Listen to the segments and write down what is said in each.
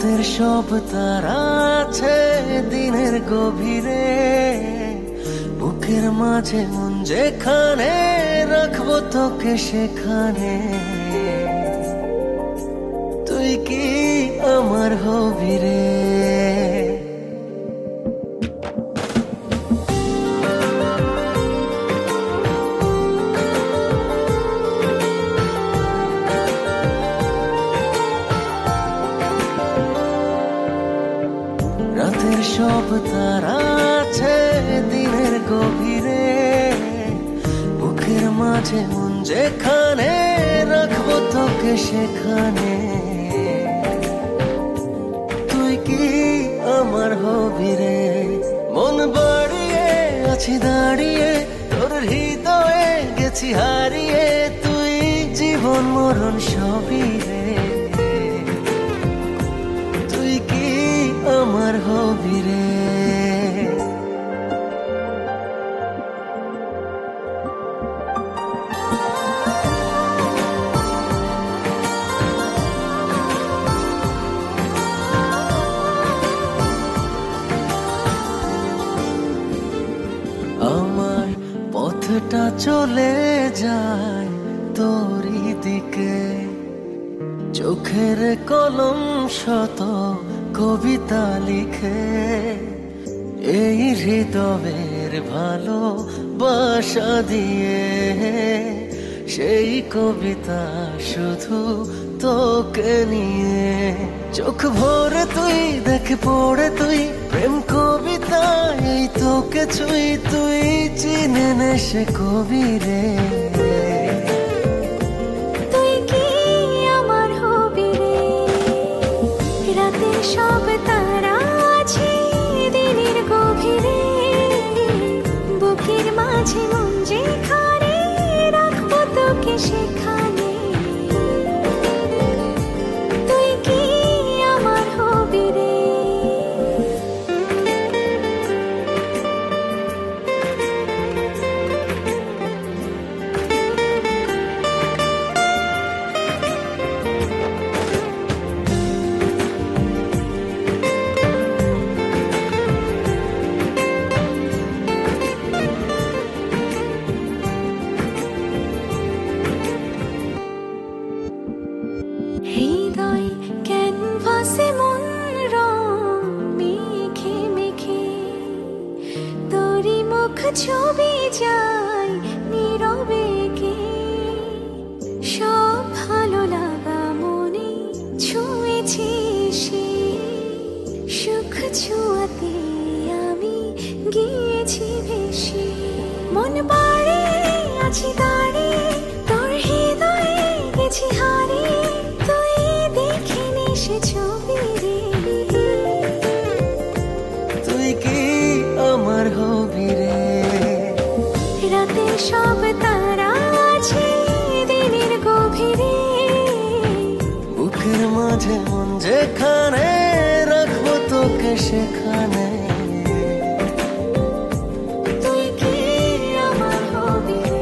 রাতের সব তারা আছে দিনের গভীরে, বুকের মাঝে মন যেখানে রাখবো তোকে সেখানে। তুই কি আমার হবি রে? রাতের সব তারা আছে দিনের গভীরে, বুকের মাঝে মন যেখানে রাখবো তোকে সেখানে। তুই কি আমার হবি রে? মন বাড়িয়ে আছি দাঁড়িয়ে তোর হৃদয়ে গেছি হারিয়ে, তুই জীবন মরণ সবই রে। তুই কি আমার হবি রে? আমার পথটা চলে যায় তোরই দিকে, চোখের কলম শত কবিতা লিখে। এই হৃদয়ের ভালোবাসা দিয়ে সেই কবিতা শুধু তোকে নিয়ে। চোখ ভরে তুই দেখে পড়ে তুই প্রেম কবিতা, এই তোকে ছুঁই তুই চিনে নে সে কবি রে। তুই কি আমার হবি রে? রাতের সব তারা আছে দিনের গভীরে, বুকের মাঝে মন যেখানে রাখবো তোকে সেখানে। তুই কি আমার হবি রে? হৃদয় ক্যানভাসে মন রং মেখে মেখে, তোরই মুখ ছবি যায় নীরবে কে। সব ভালো লাগা মনে ছুঁয়েছি সে, সুখ ছুঁয়াতে আমি গিয়েছি ভেসে। মন বাড়ে আছি দাঁড়িয়ে তোর হৃদয়ে গেছি হারিয়ে, তুই দেখিনি সে ছবি রে। তুই কি আমার হবি রে? রাতের সব তারা আছে দিনের গভীরে, বুকের মাঝে মন যেখানে রাখবো তোকে সেখানে। তুই কি আমার হবি রে?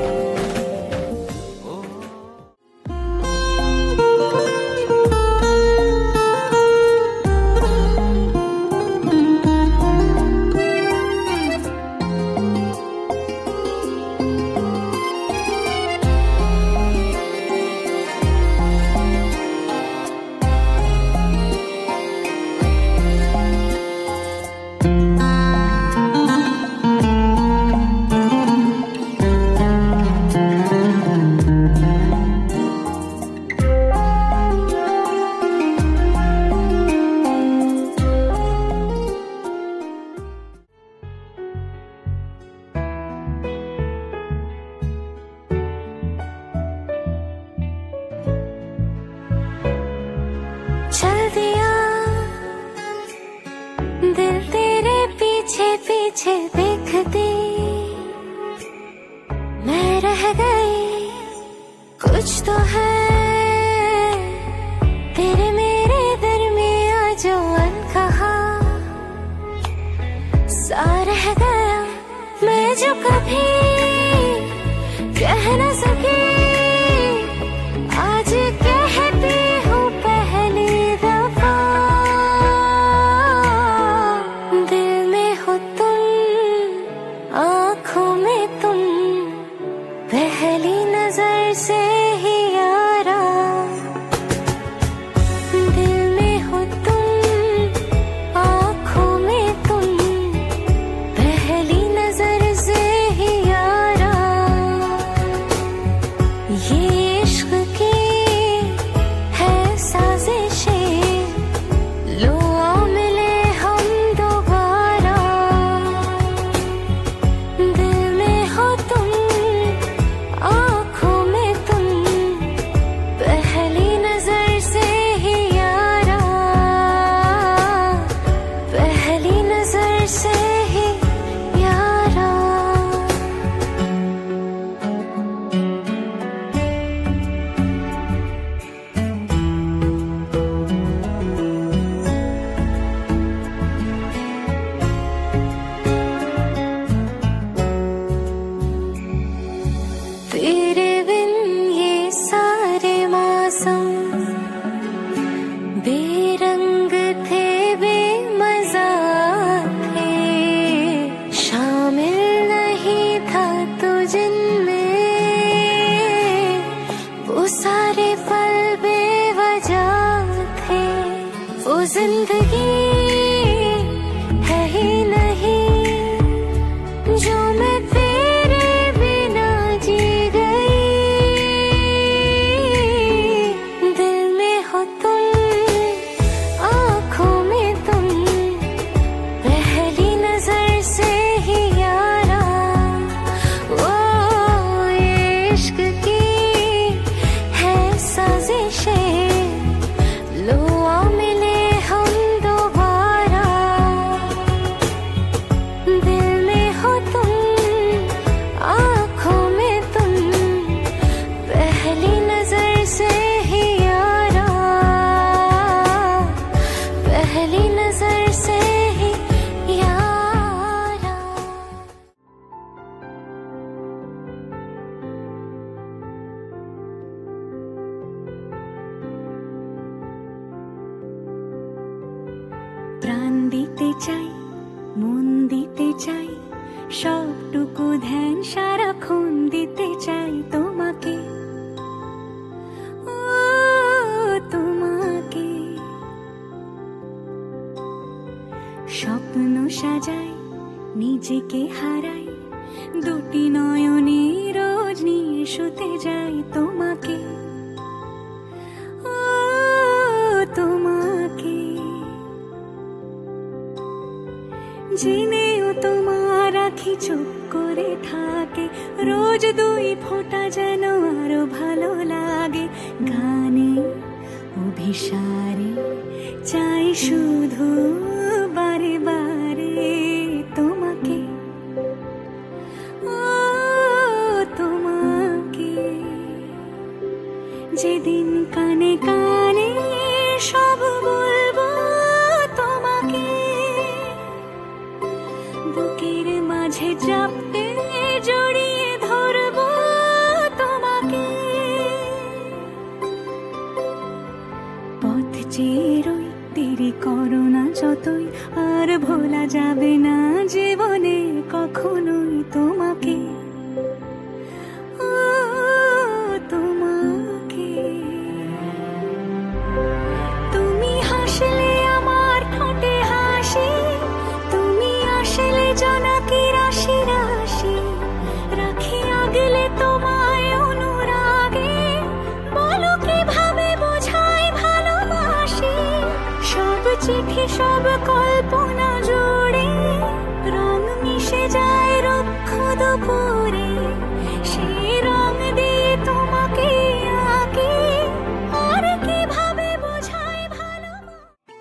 चल दिया दिल तेरे पीछे पीछे देखती, मैं रह गई कुछ तो है तेरे मेरे दरमियां जो अनकहा सा रह गया। मैं जो कभी कह न सकी आज कहती हूँ पहली दफा। सारे पल बेवजह थे, वो जिंदगी है ही नहीं जो मैं तेरे बिना जी गई। दिल में हो तुम, आँखों में तुम, पहली नजर से ही यारा। वो इश्क की है साजिशें, लो आ मिले हम दोबारा। दिल में हो तुम, आँखों में तुम, पहली नजर से ही यारा, पहली नजर से ही यारा। প্রাণ দিতে চাই, মন দিতে চাই, সবটুকু ধ্যান সারাক্ষণ দিতে চাই তোমাকে, ও তোমাকে। স্বপ্ন সাজাই, নিজেকে হারাই, দুটি নয়নে রোজ নিয়ে শুতে যাই তোমাকে, ও তোমাকে। জেনেও তোমার আখি চুপ করে থাকে, রোজ দুই ফোঁটা যেন আরো ভালো লাগে। গানে অভিসারে চাই শুধু বারে বারে তোমাকে, ও তোমাকে। যেদিন কানে কানে সব বলবো তোমাকে, বুকের মাঝে চাপতে জড়িয়ে ধরবো তোমাকে। পথ চেয়ে রই, দেরি করো না যতই, আর ভোলা যাবে না জীবনে কখনোই তোমাকে, ও তোমাকে। তুমি হাসলে আমার ঠোঁটে হাসি, তুমি আসলে জোনাকি রাশি রাশি, রাখি আগলে তোমায় অনুরাগে, বলো কিভাবে বোঝাই ভালোবাসি। সব চিঠি সব কল্পনা জুড়ে রং মিশে যায় রুক্ষ দুপুরে, সেই রং দিয়ে তোমাকে আঁকি, আর কিভাবে বোঝাই ভালোবাসি।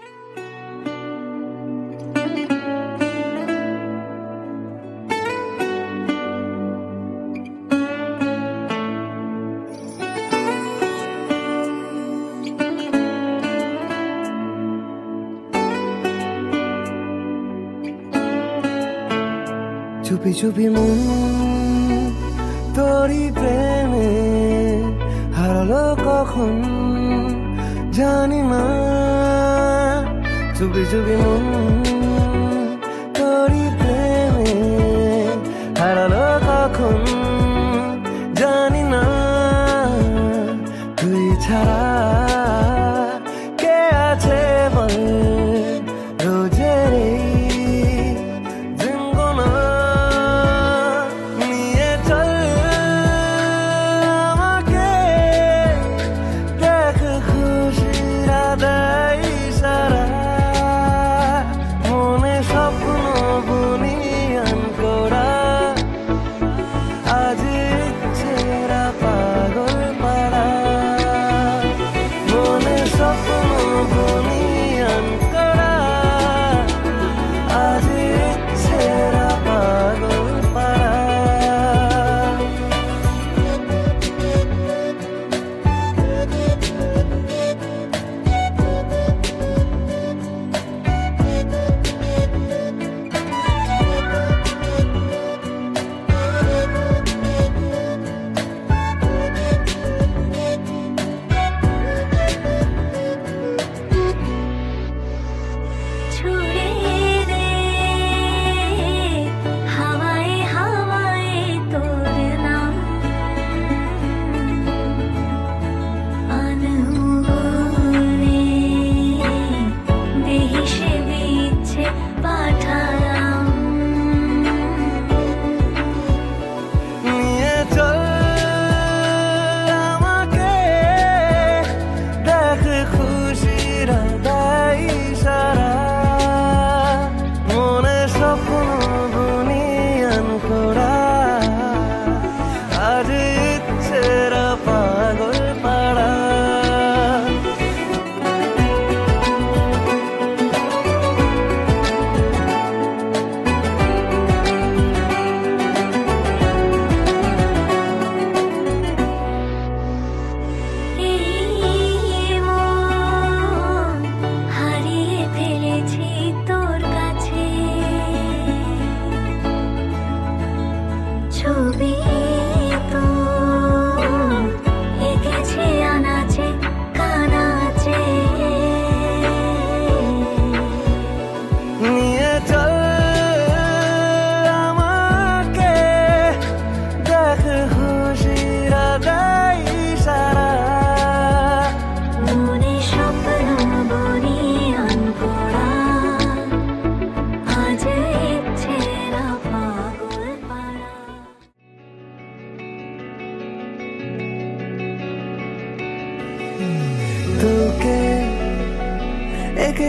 চুপি চুপি মন তোরই প্রেমে হারালো কখন জানি না। চুপি চুপি মন তোরই প্রেমে হারালো কখন জানি না। তুই ছাড়া কে আছে বল রোজের এই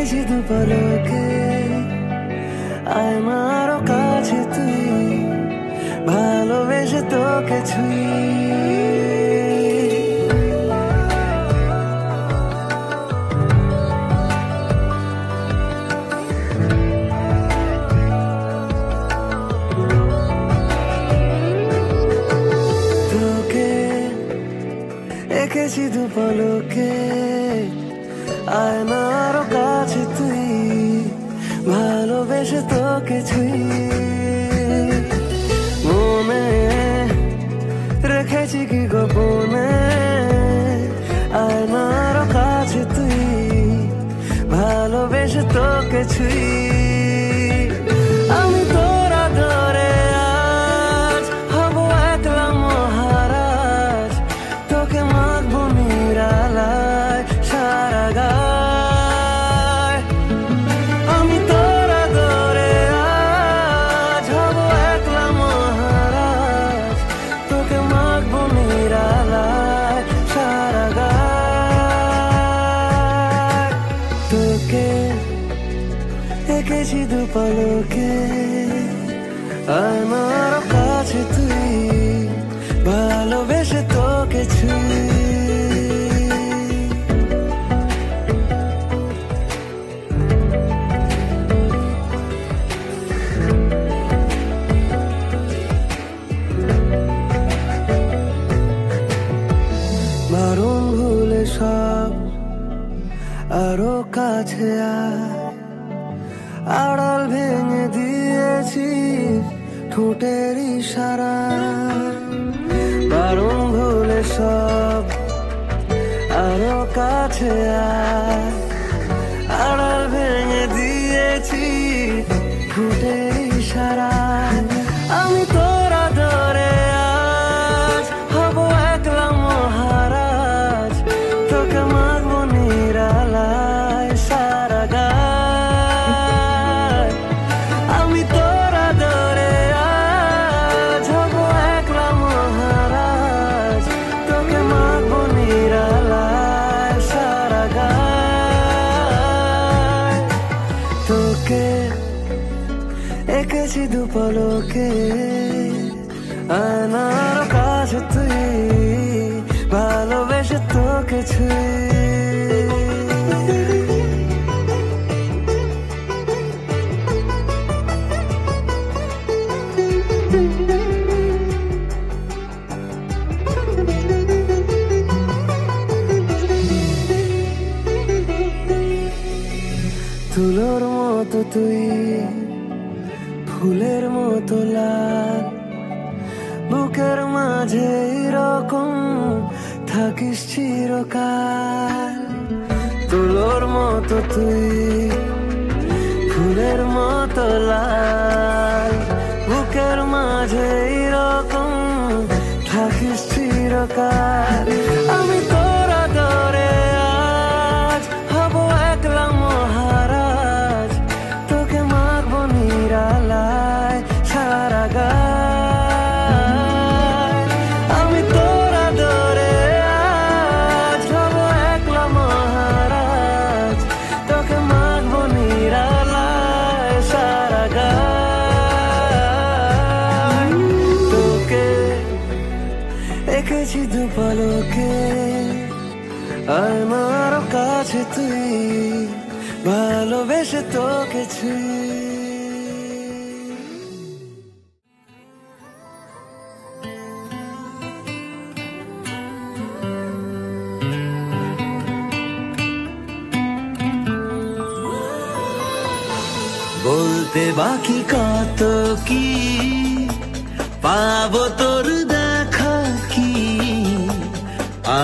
এঁকেছি দু পলকে আয়নারও কাছে তুই ভালোবেসে তোকে ছুঁই এঁকেছি দু পলকে আয়নারও কাছে তুই ভালোবেসে তোকে ছুঁই মনে রেখেছি কি গোপনে আয়নারও কাছে তুই ভালোবেসে তোকে ছুঁই আমি তোরা ধরে আজ হব একলা মহারাজ তোকে মাখবো নিরালায় সারা গায় আমি তোরা ধরে আজ হব একলা মহারাজ তোকে মাখবো নিরালায় সারা গায় তোকে এঁকেছি দু পলকে আমার কাছে তুই ভালোবেসে তোকে ছুঁই বারণ ভুলে সব আরো কাছে আড়াল ভেঙে দিয়েছি ঠোঁটের ইশারা বারণ ভুলে সব আরো কাছে আড়াল ভেঙে দিয়েছি ঠোঁটের ইশারা আমি তোরা ধরে আজ হব একলা মহারাজ তোকে মাখবো নিরালায় সারা গায় আমি তোরা ধরে আজ হব একলা মহারাজ তোকে মাখবো নিরালায় সারা গায় তোকে এঁকেছি দু পলকে আয়নার কাছে তুই ভালোবেসে তোকে ছুঁই তুলোর মতো তুই ফুলের মতো লাল বুকের মাঝে এরকম থাকিস চিরকাল তুলোর মতো তুই ফুলের মতো লাল বুকের মাঝে এরকম থাকিস চিরকাল আমি তোরা ধরে আজ হব একলা মহারাজ তোকে মাখবো নিরালায় সারা গায় আমি তোরা ধরে আজ হব একলা মহারাজ তোকে মাখবো নিরালায় সারা গায় তোকে এঁকেছি দু পলকে আমার কাছে তুই ভালোবেসে তোকে ছুঁই বলতে বাকি কত কি পাবো তোর দেখা কি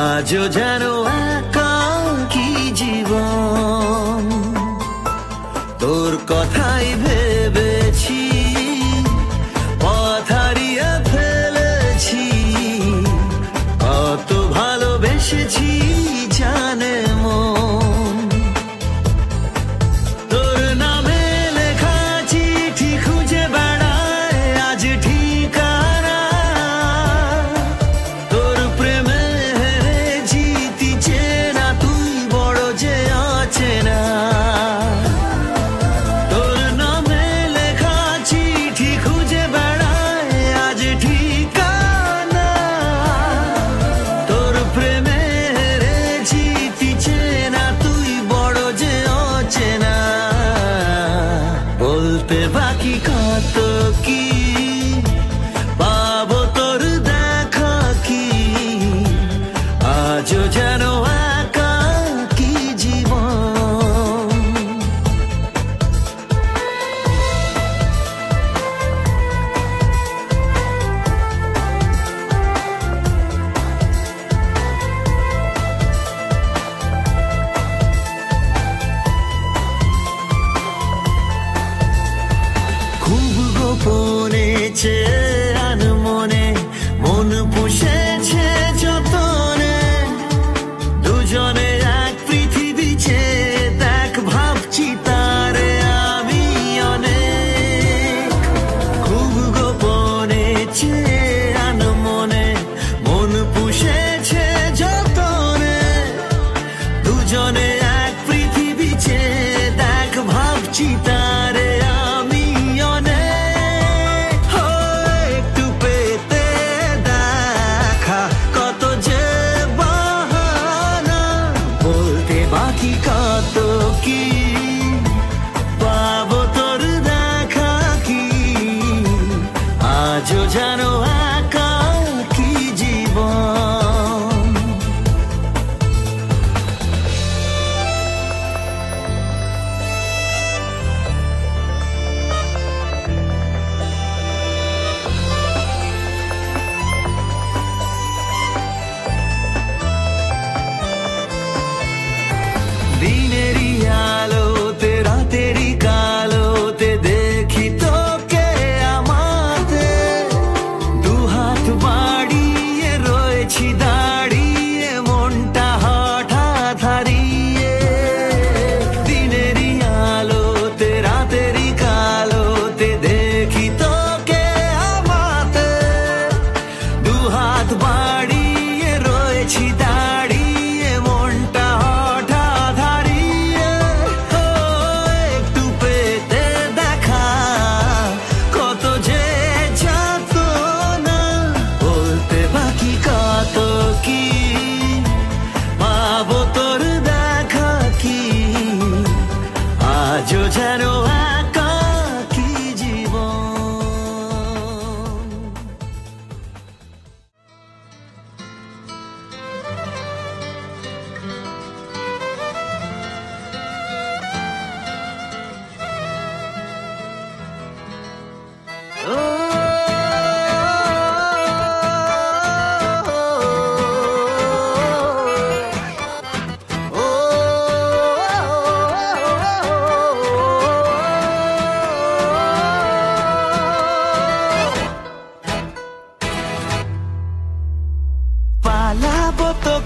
আজও যেন একাকী জীবন তোর কথাই ভেবেছি পথ হারিয়ে ফেলেছি কত ভালোবেসেছি জানে মন তোর নামে লেখা চিঠি খুঁজে বেড়ায় আজ ঠিকানা তোর প্রেমে জিতি চেনা তুই বড় যে অচেনা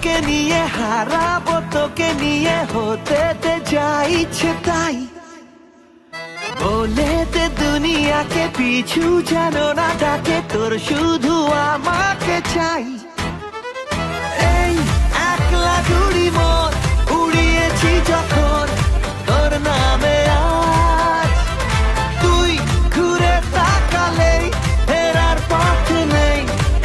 তোকে নিয়ে হারাবো, তোকে নিয়ে হতে দে যা ইচ্ছে তাই। বলে দে দুনিয়াকে পিছু যেন না ডাকে, তোর শুধু আমাকে চাই। এই একলা ঘুড়ি মন উড়িয়েছি যখন তোর নামে আজ, তুই ঘুরে তাকালেই ফেরার পথ নেই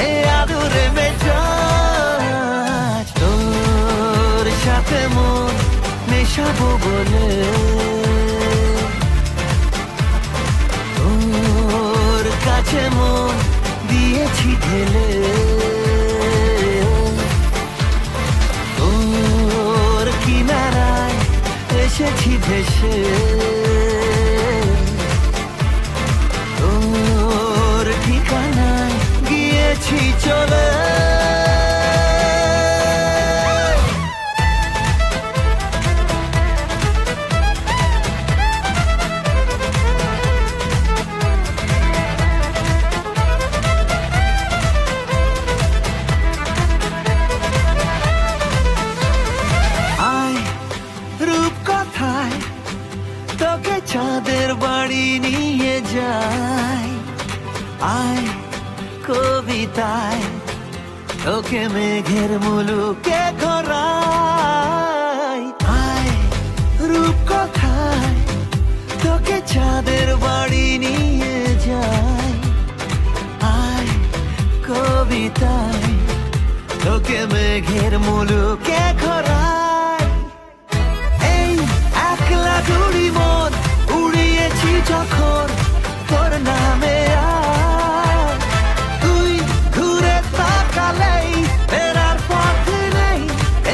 এ আদুরে মেজাজ। তোর সাথে মন মেশাবো বলে তোর কাছে মন দিয়েছি ঢেলে, তোর কিনারায় এসেছি ভেসে, তোর ঠিকানায় গিয়েছি চলে। তোকে চাঁদের বাড়ি নিয়ে যাই, আয় কবিতায় তোকে মেঘের মুলুকে ঘোরাই। আয় রূপকথায় তোকে চাঁদের বাড়ি নিয়ে যাই, আয় কবিতায় তোকে মেঘের মুলুকে ঘোরাই। এই একলা ঘুড়ি মন উড়িয়েছি যখন তোর নামে আজ, তুই ঘুরে তাকালেই ফেরার পথ নেই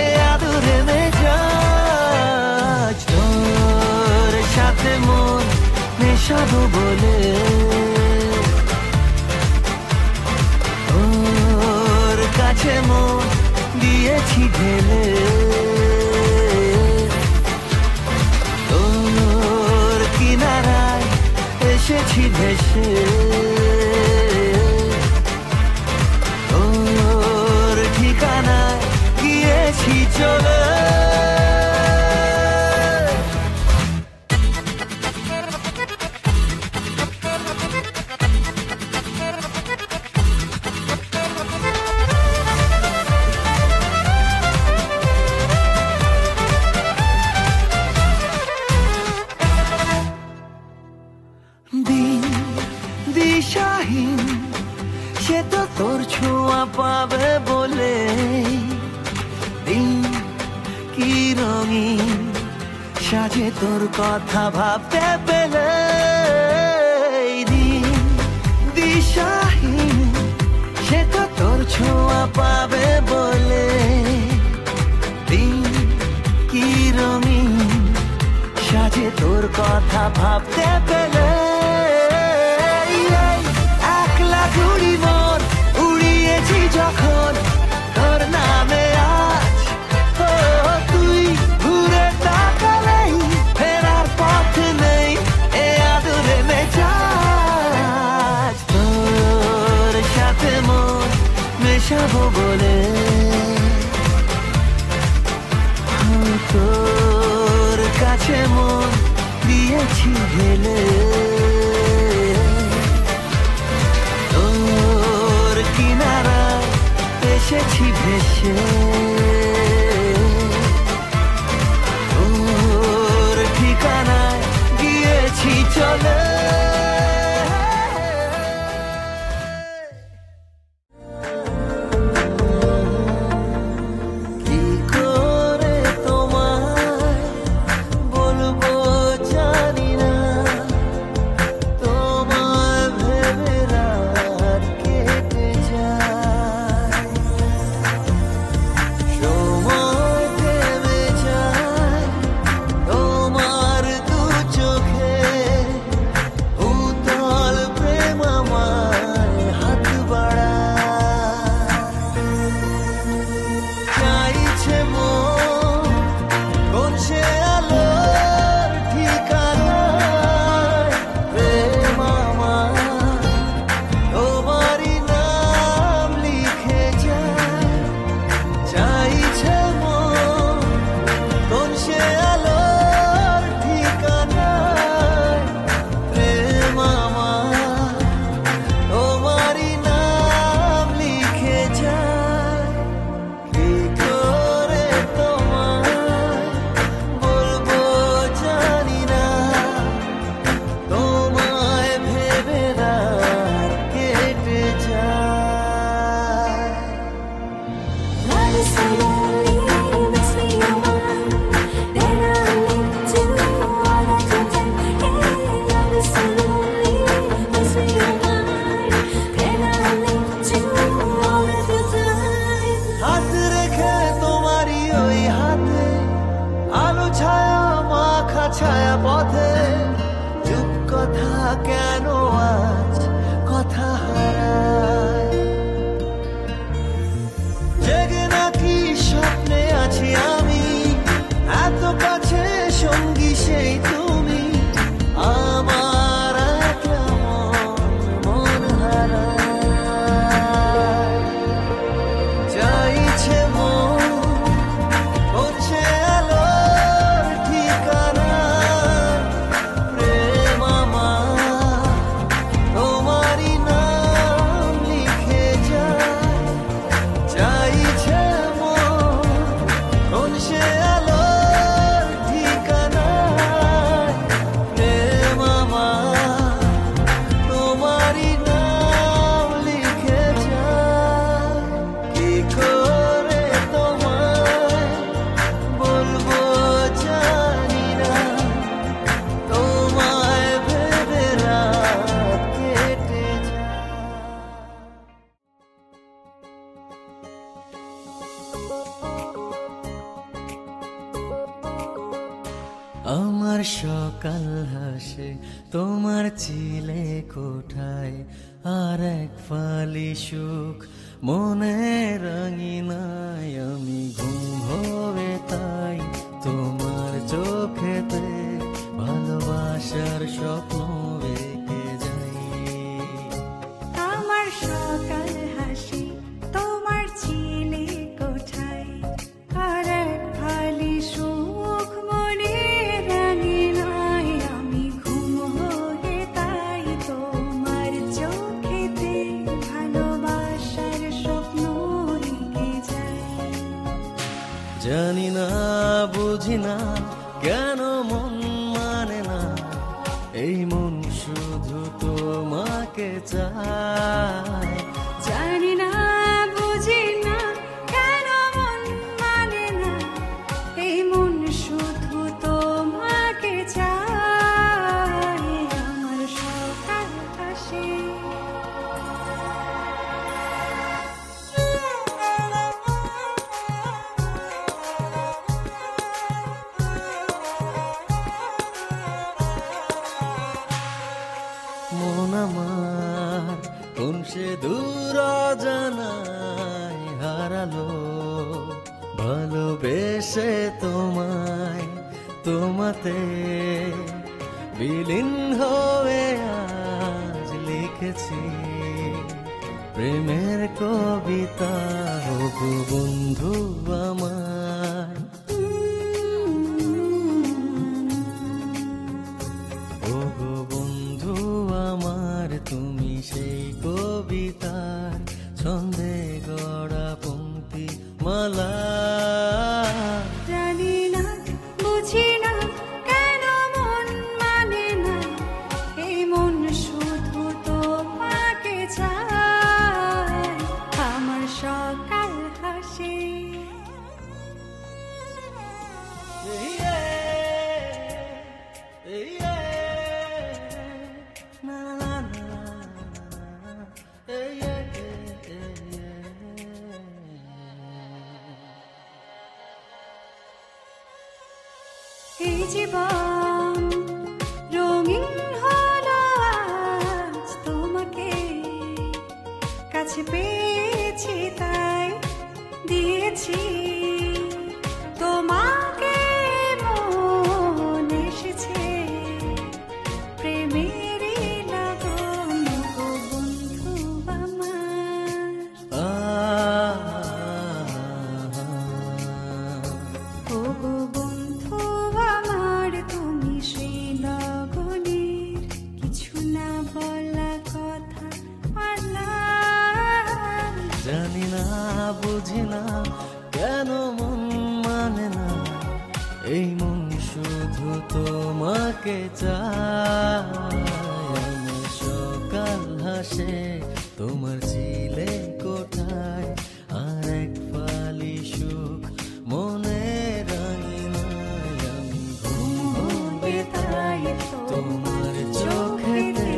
এ আদুরে মেজাজ। তোর সাথে মন মেশাবো বলে তোর কাছে মন দিয়েছি ঢেলে, তোর কিনারায় এসেছি ভেসে, তোর ঠিকানায় গিয়েছি চলে। দিন দিশাহীন সে তো তোর ছোঁয়া পাবে বলে, দিন কি রঙিন সাজে তোর কথা ভাবতে পেলে। দিন দিশাহীন সে তো তোর ছোঁয়া পাবে বলে, দিন কি রঙিন সাজে তোর কথা ভাবতে পেলে। একলা ঘুড়ি মন উড়িয়েছি যখন তোর নামে আজ, ও তুই ঘুরে তাকালেই ফেরার পথ নেই এ আদুরে মেজাজ। তোর সাথে মন মেশাবো বলে তোর কাছে মন দিয়েছি ঢেলে, তোর কিনারায় এসেছি ভেসে, তোর ঠিকানায় গিয়েছি চলে। ছায়া পথে চুপ কথা কেন আজ কথা হারায় জেগে নাকি স্বপ্নে আছি আমি এত কাছে সঙ্গী সেই তুমি আমার একলা মন হারায় চাইছে মন হচ্ছে আলোর ঠিকানা প্রেম আমার তোমারই নাম লিখে যায় চাইছে মন হচ্ছে আলোর ঠিকানা প্রেম আমার তোমারই নাম লিখে যায় কি করে তোমায় বলবো জানি না তোমায় ভেবে রাত কেটে যায় আমার সকাল হাসে তোমার চিলে কোঠায় আর এক ফালি সুখ মনে রাঙিনায় আমি ঘুম হবে তাই তোমার চোখেতে ভালোবাসার স্বপ্ন রেখে যাই আমার সকাল হাসি তোমার চিলে কোঠায় আর এক ফালি সুখ মনে রাঙিনায় আমি ঘুম হয়ে তাই তোমার চোখেতে ভালোবাসার স্বপ্ন রেখে যাই জানি না বুঝি না কেন মন মানে না এই মন শুধু তোমাকে চায় জানি না বুঝি না কেন মন মানে না এই মন শুধু তোমাকে চায় আমার সকাল হাসি মন আমার কোন সে দূর জানায় হারালো ভালোবেসে তোমায় তোমাতে বিলীন হয়ে আজ লিখেছি প্রেমের কবিতা ও গো বন্ধু আমার ও গো বন্ধু আমার তুমি সেই কবিতার ছন্দে গড়া পংক্তি মালা জানি না বুঝি না কেন মন মানে না এই মন শুধু তোমাকে চায় আমার সকাল হাসি এই জীবন রঙিন হলো আজ তোমাকে কাছে পেয়েছি তাই দিয়েছি তোমাকে মন এসেছে প্রেমের লাগন গো বন্ধু আমার ও গো বন্ধু আমার তুমি সেই লগনের কিছু না বলা কথা পারলাম জানি না বুঝি না কেন মন মানে না এই মন শুধু তোমাকে চায় আমার সকাল হাসে তোমার চিলে কোঠায় আর এক ফালি সুখ মনে রাঙিনায় আমি ঘুম হবে তাই তোমার চোখেতে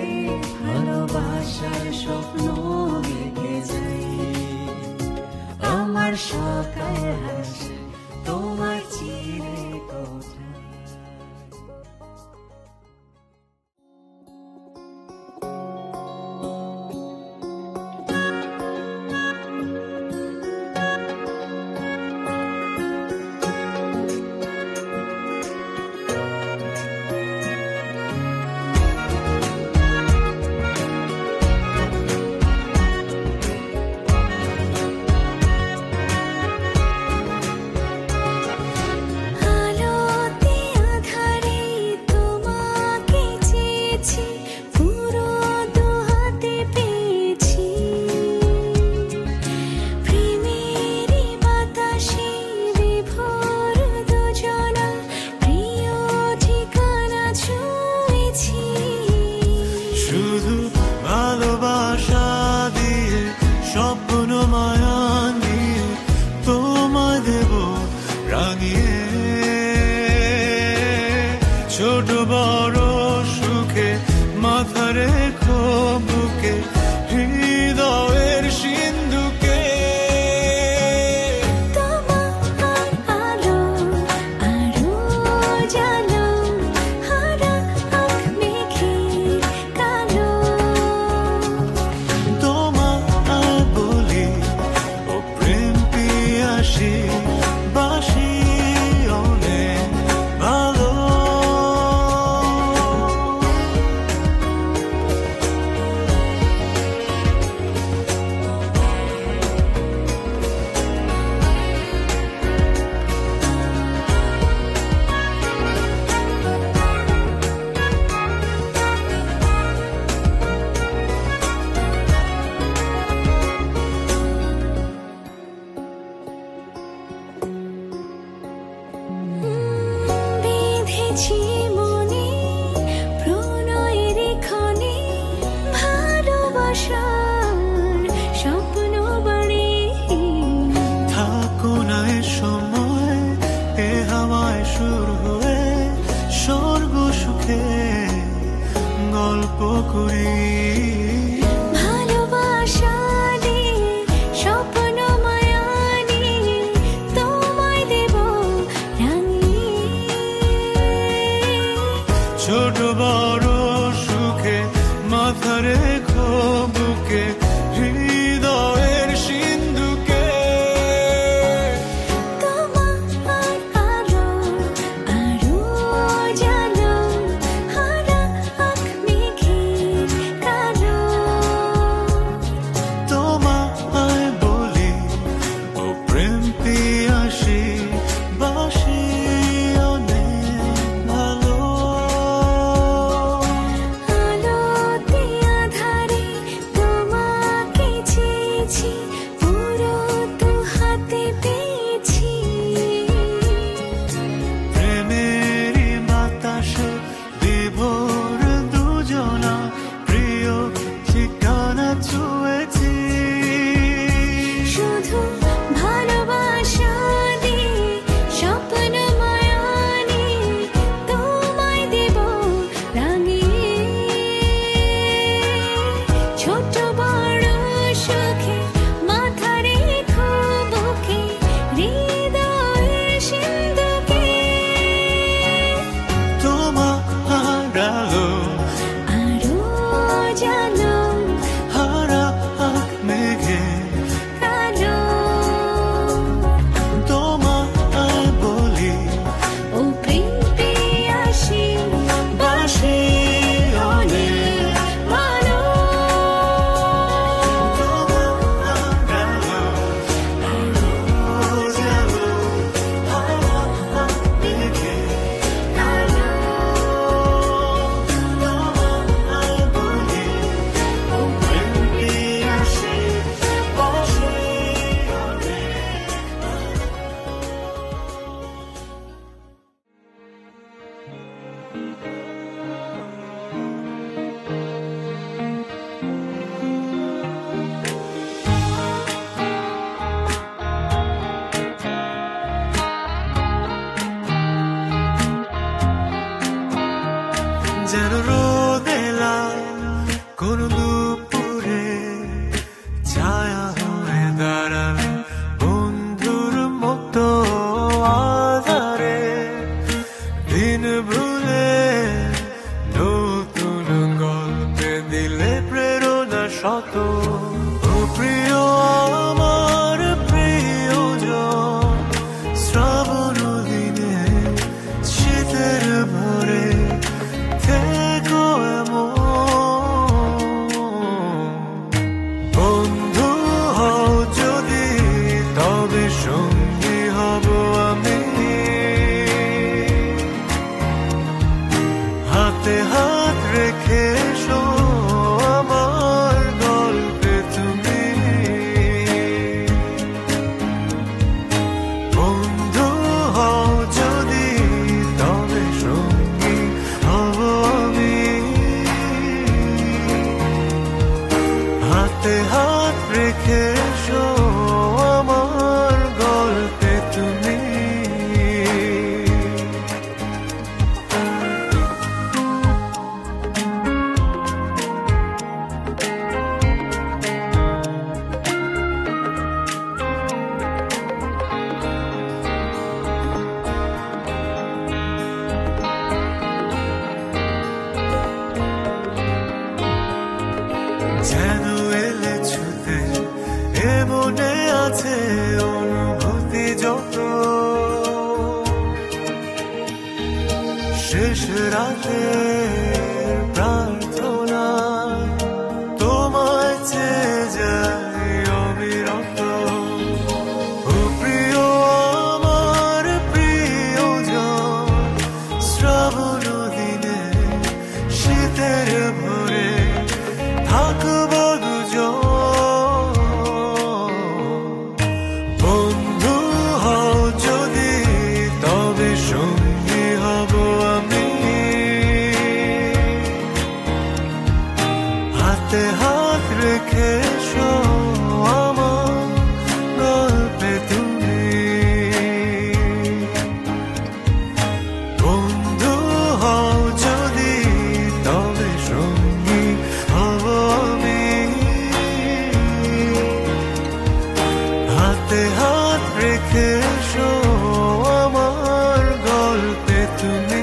ভালোবাসার স্বপ্ন রেখে যাই আমার সকাল হাসে তোমার চিলে কোঠায় রেখেছি মনে প্রণয়ের ক্ষণে ভালোবাসার স্বপ্ন বাড়ি। থাকো না এ সময় এ হাওয়ায় সুর হয়ে স্বর্গ সুখে গল্প করি। ভালোবাসা দিয়ে স্বপ্ন মায়া নিয়ে তোমায় দেব রাঙিয়ে। ছোট বড় সুখে মাথা রেখো বুকে হৃদয়ের সিন্ধুকে। তোমার আলো আরো জানো হারা আঁখ মেঘের কালো। তোমায় বলি ও প্রেম পিয়াসী বাসি অনেক ভালো। আলোতে আঁধারে তোমাকে চেয়েছি পুরো তো হাতে পেয়েছি। প্রেমেরই বাতাসে বিভোর দুজনা প্রিয় ঠিকানা ছুঁয়েছি। শুধু ভালোবাসা দিয়ে স্বপ্ন মায়া নিয়ে তোমায় দেব রাঙিয়ে। ছোট বড় সুখে মাথা রেখো বুকে হৃদয়ের সিন্ধুকে। তোমার আলো আরো জানো হারা আঁখ মেঘে কালো। তোমায় বলি ও প্রেম পিয়াসী বাসি অনেক ভালো। যেন রোদেলা কোন দুপুরে ছায়া হয়ে দাঁড়াবে বন্ধুর মতো আধারে। দিন ভুলে নতুন গল্পে দিলে প্রেরণা শত। ও প্রিয় আমার প্রিয়জন শ্রাবণ দিনে শীতের ভরে থেকো এমন। বন্ধু হও যদি তবে সঙ্গী হব আমি। হাতে হাত রেখে এসো আমার গল্পে তুমি। বন্ধু হও যদি তবে সঙ্গী হব আমি। হাতে হাত রেখে এসো আমার গল্পে তুমি। যেন এলে ছুতে এ মনে আছে অনুভূতি যত। শেষ রাতে প্রার্থনা তোমায় চেয়ে যাই অবিরত। ও প্রিয় আমার প্রিয়জন শ্রাবণ দিনে শীতের ভরে থাকবো দুজন। বন্ধু হও যদি তবে সঙ্গী হব আমি। হাতে হাত রেখে এসো আমার গল্পে তুমি।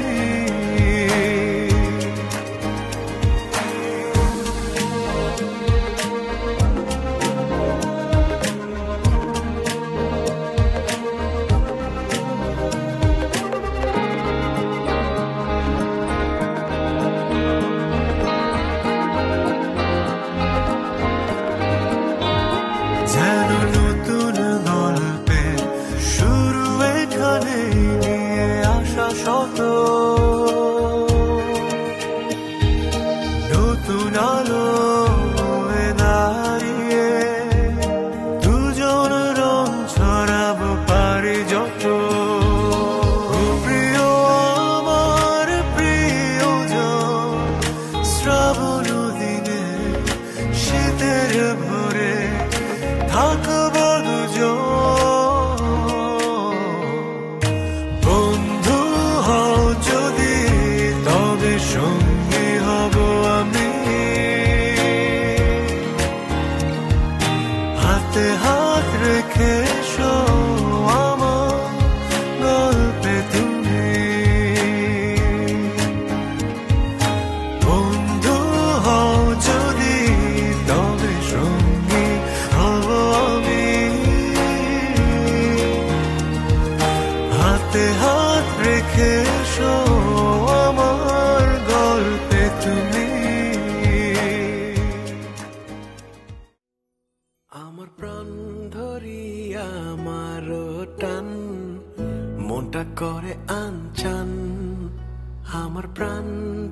যেন নতুন গল্পে শুরু এখানে নিয়ে আসা শত নতুন আলো দাঁড়িয়ে দুজন রং ছড়াবো পারি যত। প্রিয় আমার প্রিয়জন, শ্রাবণ দিনে শীতের ভোরে থাকবো দুজন। বন্ধু হও যদি তবে সঙ্গী হব আমি। হাতে হাত রেখে এসো আমার গল্পে তুমি। বন্ধু হও যদি তবে সঙ্গী হব আমি। হাতে হাত রেখে এসো আমার গল্পে তুমি। আমার প্রাণ ধরি আমার টান মনটা করে আনচান। আমার প্রাণ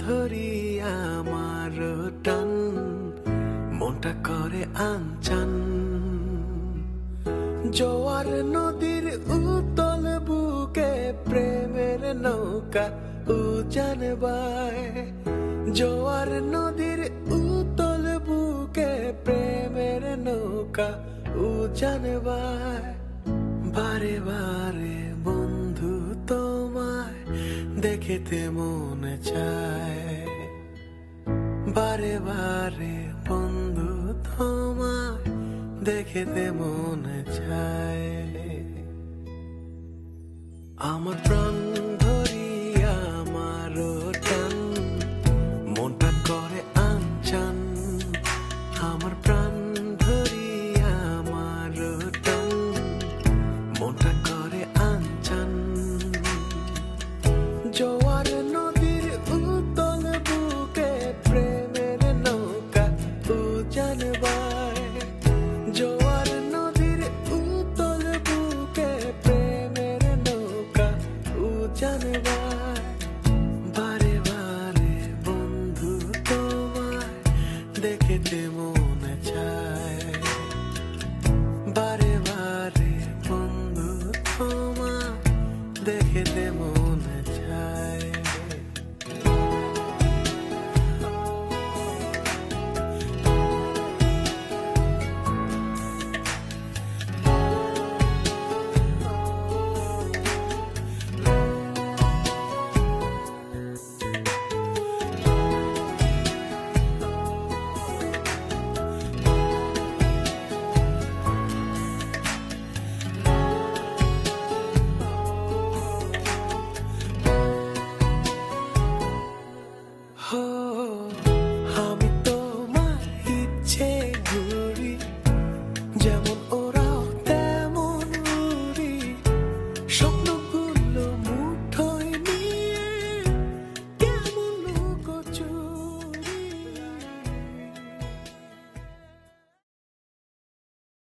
ধরি আমার টান মনটা করে আনচান। জোয়ার নদীর উতল বুকে প্রেমের নৌকা উজান বায়। জোয়ার নদীর উতল বুকে প্রেমের নৌকা উজান বায়। বারে বারে বন্ধু তোমায় দেখিতে মনে চায়। বারে বারে বন্ধু তোমায় দেখিতে মনে চায়। আমার প্রাণ